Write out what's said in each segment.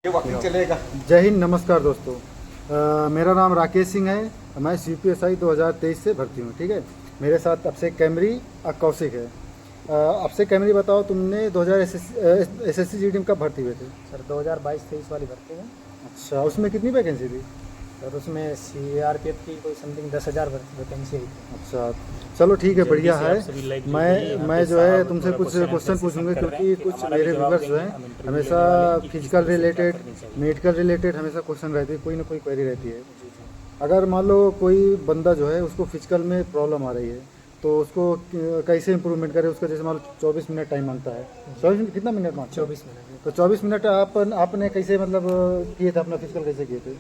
ये वक्त चलेगा। जय हिंद, नमस्कार दोस्तों। मेरा नाम राकेश सिंह है। मैं CPSI 2023 से भर्ती हूँ। ठीक है, मेरे साथ अभिषेक कैमरी और कौशिक है। अभिषेक कैमरी, बताओ तुमने 2000 SSC GD में कब भर्ती हुए थे? सर 2022-23 वाली भर्ती में। अच्छा, उसमें कितनी वैकेंसी थी? सर उसमें CRPF की कोई समथिंग 10,000 वैकेंसी आई थी। अच्छा, चलो ठीक है, बढ़िया है। मैं जो है तुमसे कुछ क्वेश्चन पूछूंगा, क्योंकि कुछ मेरे व्यूअर्स जो हैं हमेशा फिजिकल रिलेटेड, मेडिकल रिलेटेड हमेशा क्वेश्चन रहती है, कोई ना कोई क्वेरी रहती है। अगर मान लो कोई बंदा जो है उसको फिजिकल में प्रॉब्लम आ रही है, तो उसको कैसे इंप्रूवमेंट करे? उसका जैसे मान लो 24 मिनट टाइम मांगता है। 24 मिनट कितना मिनट मांगता है? 24 मिनट। तो 24 मिनट आपने कैसे मतलब किए थे? अपना फिजिकल कैसे किए थे?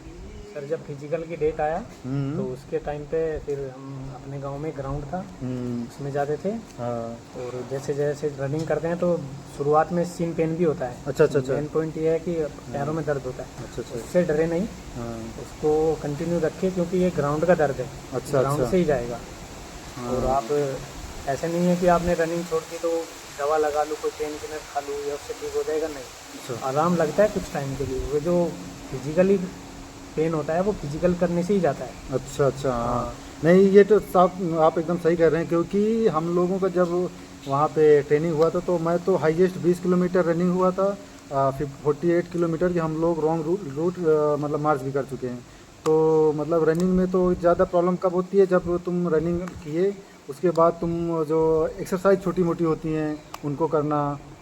सर जब फिजिकल की डेट आया तो उसके टाइम पे फिर हम अपने गांव में ग्राउंड था, उसमें जाते थे। हाँ। और जैसे जैसे रनिंग करते हैं तो शुरुआत में सीन पेन भी होता है। अच्छा अच्छा अच्छा। मेन पॉइंट ये है कि पैरों में दर्द होता है। अच्छा अच्छा। उससे डरे नहीं, हाँ। उसको कंटिन्यू रखे, क्योंकि ये ग्राउंड का दर्द है। अच्छा ग्राउंड अच्छा। से ही जाएगा। और आप ऐसे नहीं है कि आपने रनिंग छोड़ दी तो दवा लगा लूँ, कोई पेन किलर खा लूँ या उससे ठीक हो जाएगा, नहीं। अच्छा आराम लगता है कुछ टाइम के लिए। वो जो फिजिकली पेन होता है वो फिजिकल करने से ही जाता है। अच्छा अच्छा। हाँ, नहीं ये तो आप एकदम सही कह रहे हैं, क्योंकि हम लोगों का जब वहाँ पे ट्रेनिंग हुआ था तो मैं तो हाईएस्ट 20 किलोमीटर रनिंग हुआ था। 48 किलोमीटर की हम लोग रॉन्ग रूट मतलब मार्च भी कर चुके हैं। तो मतलब रनिंग में तो ज़्यादा प्रॉब्लम कब होती है? जब तुम रनिंग किए उसके बाद तुम जो एक्सरसाइज छोटी मोटी होती हैं उनको करना,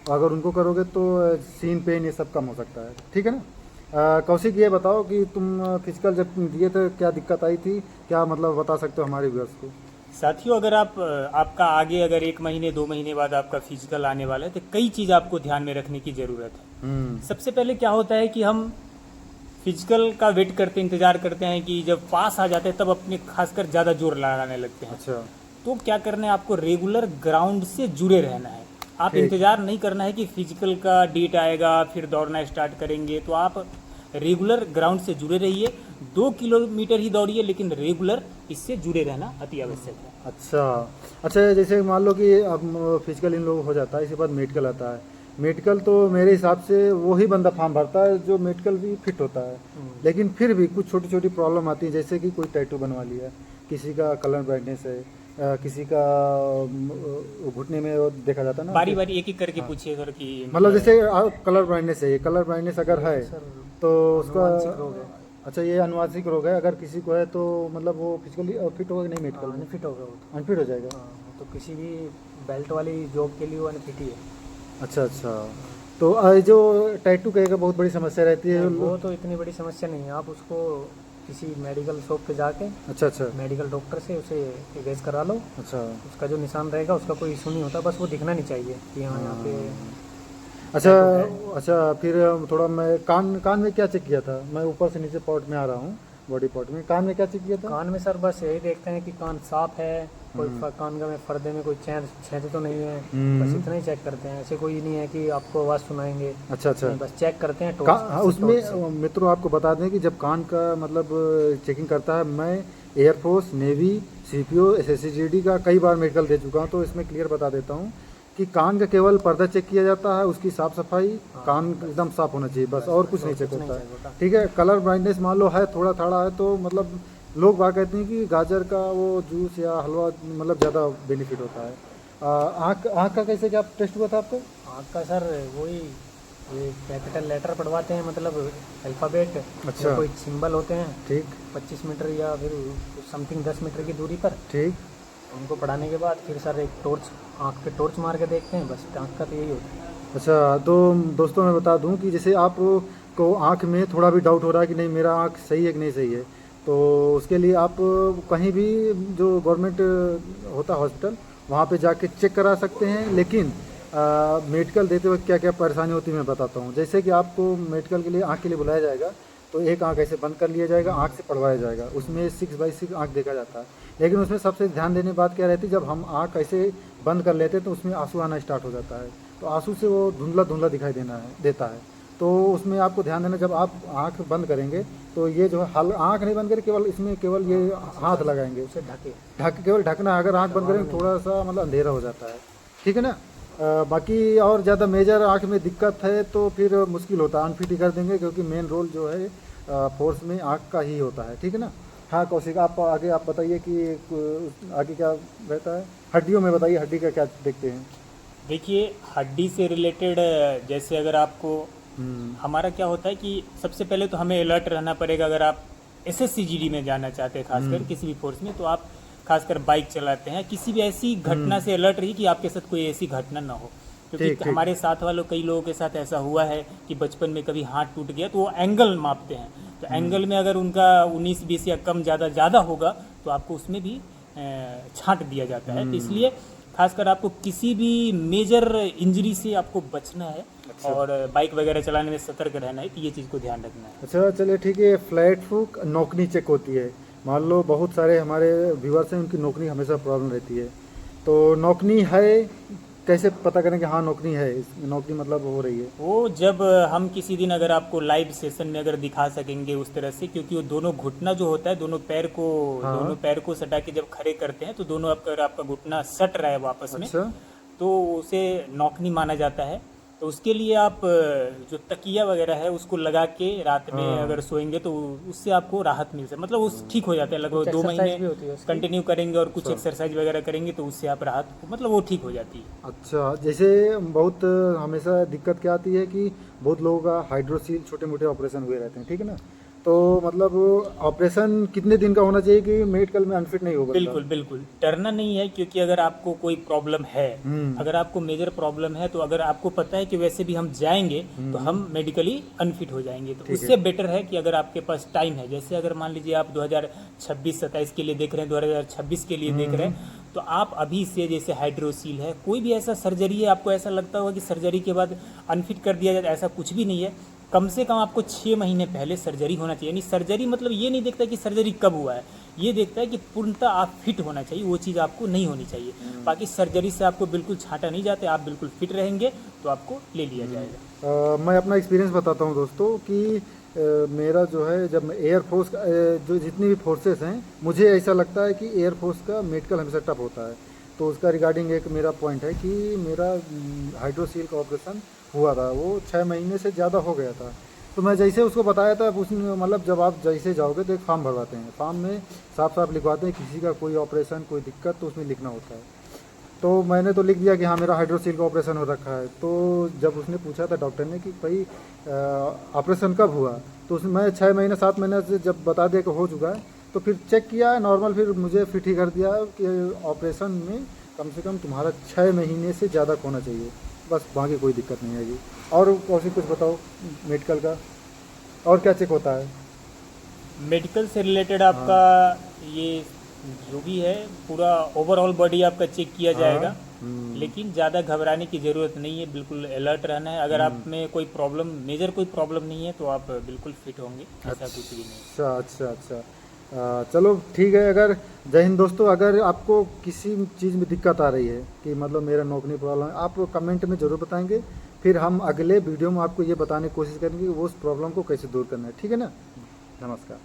अगर उनको करोगे तो सीन पेन ये सब कम हो सकता है। ठीक है ना? कौशिक, ये बताओ कि तुम फिजिकल जब दिए थे क्या दिक्कत आई थी? क्या मतलब बता सकते हो हमारे व्यूअर्स को? साथियों, अगर आपका आगे अगर 1 महीने 2 महीने बाद आपका फिजिकल आने वाला है तो कई चीज़ आपको ध्यान में रखने की ज़रूरत है। सबसे पहले क्या होता है कि हम फिजिकल का वेट करते इंतजार करते हैं कि जब पास आ जाते हैं तब अपने खासकर ज़्यादा जोर लगाने लगते हैं। अच्छा। तो क्या करना है, आपको रेगुलर ग्राउंड से जुड़े रहना है। आप ठीक। इंतज़ार नहीं करना है कि फिजिकल का डेट आएगा फिर दौड़ना स्टार्ट करेंगे। तो आप रेगुलर ग्राउंड से जुड़े रहिए। 2 किलोमीटर ही दौड़िए, लेकिन रेगुलर इससे जुड़े रहना अति आवश्यक है। अच्छा अच्छा। जैसे मान लो कि अब फिजिकल इन लोगों को हो जाता है, इसके बाद मेडिकल आता है। मेडिकल तो मेरे हिसाब से वही बंदा फॉर्म भरता है जो मेडिकल भी फिट होता है, लेकिन फिर भी कुछ छोटी छोटी प्रॉब्लम आती है, जैसे कि कोई टैटू बनवा लिया, किसी का कलर ब्राइटनेस है, किसी का घुटने में वो देखा जाता है ना। बारी बारी एक एक करके पूछिए सर कि मतलब जैसे कलर ब्राइटनेस है, कलर ब्राइटनेस अगर है सर तो उसका आनुवंशिक रोग है। अच्छा, ये अनुवांशिक रोग है। अगर किसी को है तो मतलब वो फिजिकली फिट होगा कि नहीं? मेडिकल में अनफिट होगा वो तो। अनफिट हो जाएगा। तो किसी भी बेल्ट वाली जॉब के लिए वो अनफिट ही है। अच्छा अच्छा। तो ये जो टैटू का एक बहुत बड़ी समस्या रहती है। नहीं, वो तो इतनी बड़ी समस्या नहीं है। आप उसको किसी मेडिकल शॉप पे जाके अच्छा अच्छा मेडिकल डॉक्टर से उसे इरेज करा लो। अच्छा उसका जो निशान रहेगा उसका कोई इशू नहीं होता, बस वो दिखना नहीं चाहिए कि हाँ यहाँ पे। अच्छा अच्छा। फिर थोड़ा मैं कान में क्या चेक किया था? मैं ऊपर से नीचे पॉट में आ रहा हूँ, बॉडी पॉट में। कान में क्या चेक किया था? कान में सर बस यही देखते हैं कि कान साफ है, कोई कान में पर्दे में कोई छेद तो नहीं है, बस इतना ही चेक करते हैं। ऐसे कोई नहीं है कि आपको आवाज़ सुनाएंगे। अच्छा अच्छा। नहीं, बस चेक करते हैं हाँ, उसमें मित्रों आपको बता दें कि जब कान का मतलब चेकिंग करता है, मैं air force, navy, CPO, SSC GD का कई बार मेडिकल दे चुका हूँ, तो इसमें क्लियर बता देता हूँ कि कान का केवल पर्दा चेक किया जाता है, उसकी साफ सफाई, कान एकदम साफ होना चाहिए, बस और कुछ नहीं चेक होता है। ठीक है। कलर ब्राइटनेस मान लो है, थोड़ा थोड़ा है, तो मतलब लोग बात कहते हैं कि गाजर का वो जूस या हलवा मतलब ज़्यादा बेनिफिट होता है। आँख का कैसे क्या टेस्ट हुआ था आपको? आँख का सर वही, ये कैपिटल लेटर पढ़वाते हैं, मतलब अल्फ़ाबेट। अच्छा। कोई सिंबल होते हैं ठीक 25 मीटर या फिर समथिंग 10 मीटर की दूरी पर। ठीक। उनको पढ़ाने के बाद फिर सर एक टॉर्च, आँख पे टॉर्च मार के देखते हैं, बस आँख का तो यही होता है। अच्छा, तो दोस्तों मैं बता दूं कि जैसे आप को आँख में थोड़ा भी डाउट हो रहा है कि नहीं मेरा आँख सही है कि नहीं सही है, तो उसके लिए आप कहीं भी जो गवर्नमेंट होता है हॉस्पिटल, वहाँ पे जाके चेक करा सकते हैं। लेकिन मेडिकल देते वक्त क्या क्या परेशानी होती है मैं बताता हूँ। जैसे कि आपको मेडिकल के लिए आँख के लिए बुलाया जाएगा, तो एक आँख ऐसे बंद कर लिया जाएगा, आँख से पढ़वाया जाएगा, उसमें 6x6 आँख देखा जाता है। लेकिन उसमें सबसे ध्यान देने बात क्या रहती है, जब हम आँख ऐसे बंद कर लेते हैं तो उसमें आंसू आना स्टार्ट हो जाता है, तो आंसू से वो धुंधला धुंधला दिखाई देता है। तो उसमें आपको ध्यान देना, जब आप आँख बंद करेंगे तो ये जो है आँख नहीं बंद करें, केवल इसमें केवल ये हाथ लगाएंगे, उसे ढके। केवल ढकना है। अगर आँख बंद करेंगे थोड़ा सा मतलब अंधेरा हो जाता है। ठीक है ना? बाकी और ज़्यादा मेजर आँख में दिक्कत है तो फिर मुश्किल होता है, अनफिट ही कर देंगे, क्योंकि मेन रोल जो है फोर्स में आँख का ही होता है। ठीक है ना। हाँ कौशिक, आप आगे आप बताइए कि आगे क्या रहता है। हड्डियों में बताइए, हड्डी का क्या देखते हैं। देखिए, हड्डी से रिलेटेड जैसे अगर आपको हमारा क्या होता है कि सबसे पहले तो हमें अलर्ट रहना पड़ेगा। अगर आप SSCGD में जाना चाहते हैं, खासकर किसी भी फोर्स में, तो आप खासकर बाइक चलाते हैं, किसी भी ऐसी घटना से अलर्ट रहिए कि आपके साथ कोई ऐसी घटना ना हो। क्योंकि ठीक, ठीक। हमारे साथ वालों कई लोगों के साथ ऐसा हुआ है कि बचपन में कभी हाथ टूट गया तो वो एंगल मापते हैं, तो एंगल में अगर उनका 19-20 या कम ज़्यादा होगा तो आपको उसमें भी छांट दिया जाता है। तो इसलिए खासकर आपको किसी भी मेजर इंजरी से आपको बचना है। अच्छा। और बाइक वगैरह चलाने में सतर्क रहना है, तो ये चीज़ को ध्यान रखना है। अच्छा चलिए ठीक है। फ्लैट फुट नोकनी चेक होती है। मान लो बहुत सारे हमारे व्यूअर्स हैं, उनकी नोकनी हमेशा प्रॉब्लम रहती है, तो नोकनी है कैसे पता करें कि हाँ नोकनी है, नोकनी मतलब हो रही है। वो जब हम किसी दिन अगर आपको लाइव सेशन में अगर दिखा सकेंगे उस तरह से, क्योंकि वो दोनों घुटना जो होता है, दोनों पैर को सटा के जब खड़े करते हैं तो दोनों अगर आपका घुटना सट रहा है वापस में, अच्छा। तो उसे नौकनी माना जाता है। तो उसके लिए आप जो तकिया वगैरह है उसको लगा के रात में अगर सोएंगे तो उससे आपको राहत मिल सकती, मतलब उस ठीक हो जाता है। लगभग 2 exercise भी महीने होती है उसकी। कंटिन्यू करेंगे और कुछ एक्सरसाइज वगैरह करेंगे तो उससे आप राहत, मतलब वो ठीक हो जाती है। अच्छा, जैसे बहुत हमेशा दिक्कत क्या आती है कि बहुत लोगों का हाइड्रोसील छोटे मोटे ऑपरेशन हुए रहते हैं। ठीक है ना। तो मतलब ऑपरेशन कितने दिन का होना चाहिए कि मेडिकल में अनफिट नहीं होगा? बिल्कुल बिल्कुल डरना नहीं है, क्योंकि अगर आपको कोई प्रॉब्लम है, अगर आपको मेजर प्रॉब्लम है, तो अगर आपको पता है कि वैसे भी हम जाएंगे तो हम मेडिकली अनफिट हो जाएंगे, तो उससे बेटर है कि अगर आपके पास टाइम है, जैसे अगर मान लीजिए आप 2026-27 के लिए देख रहे हैं, 2026 के लिए देख रहे हैं, तो आप अभी से, जैसे हाइड्रोसील है, कोई भी ऐसा सर्जरी है, आपको ऐसा लगता होगा कि सर्जरी के बाद अनफिट कर दिया जाए, ऐसा कुछ भी नहीं है। कम से कम आपको 6 महीने पहले सर्जरी होना चाहिए। यानी सर्जरी मतलब ये नहीं देखता कि सर्जरी कब हुआ है, ये देखता है कि पूर्णतः आप फिट होना चाहिए, वो चीज़ आपको नहीं होनी चाहिए। बाकी सर्जरी से आपको बिल्कुल छांटा नहीं जाता, आप बिल्कुल फिट रहेंगे तो आपको ले लिया जाएगा। मैं अपना एक्सपीरियंस बताता हूँ दोस्तों कि मेरा जो है, जब एयरफोर्स का जो जितनी भी फोर्सेस हैं, मुझे ऐसा लगता है कि एयरफोर्स का मेडिकल हमेशा टफ होता है। तो उसका रिगार्डिंग एक मेरा पॉइंट है कि मेरा हाइड्रोसील का ऑपरेशन हुआ था, वो 6 महीने से ज़्यादा हो गया था। तो मैं जैसे उसको बताया था, उसने मतलब जब आप जैसे जाओगे तो एक फॉर्म भरवाते हैं, फॉर्म में साफ साफ लिखवाते हैं किसी का कोई ऑपरेशन कोई दिक्कत तो उसमें लिखना होता है। तो मैंने तो लिख दिया कि हाँ मेरा हाइड्रोसील का ऑपरेशन हो रखा है। तो जब उसने पूछा था डॉक्टर ने कि भाई ऑपरेशन कब हुआ, तो उसमें मैं 6 महीने 7 महीने से जब बता दिया कि हो चुका है, तो फिर चेक किया नॉर्मल, फिर मुझे फिट ही कर दिया कि ऑपरेशन में कम से कम तुम्हारा 6 महीने से ज़्यादा होना चाहिए, बस बाकी कोई दिक्कत नहीं आएगी। और कौशिक कुछ बताओ मेडिकल का, और क्या चेक होता है? मेडिकल से रिलेटेड आपका ये जो भी है, पूरा ओवरऑल बॉडी आपका चेक किया जाएगा। लेकिन ज़्यादा घबराने की ज़रूरत नहीं है, बिल्कुल अलर्ट रहना है। अगर आप में कोई प्रॉब्लम, मेजर कोई प्रॉब्लम नहीं है, तो आप बिल्कुल फिट होंगे, ऐसा कुछ भी नहीं। अच्छा। चलो ठीक है। अगर जय हिंद दोस्तों, अगर आपको किसी चीज़ में दिक्कत आ रही है कि मतलब मेरा नौकरी प्रॉब्लम है, आप कमेंट में ज़रूर बताएंगे, फिर हम अगले वीडियो में आपको ये बताने की कोशिश करेंगे कि वो उस प्रॉब्लम को कैसे दूर करना है। ठीक है ना। नमस्कार।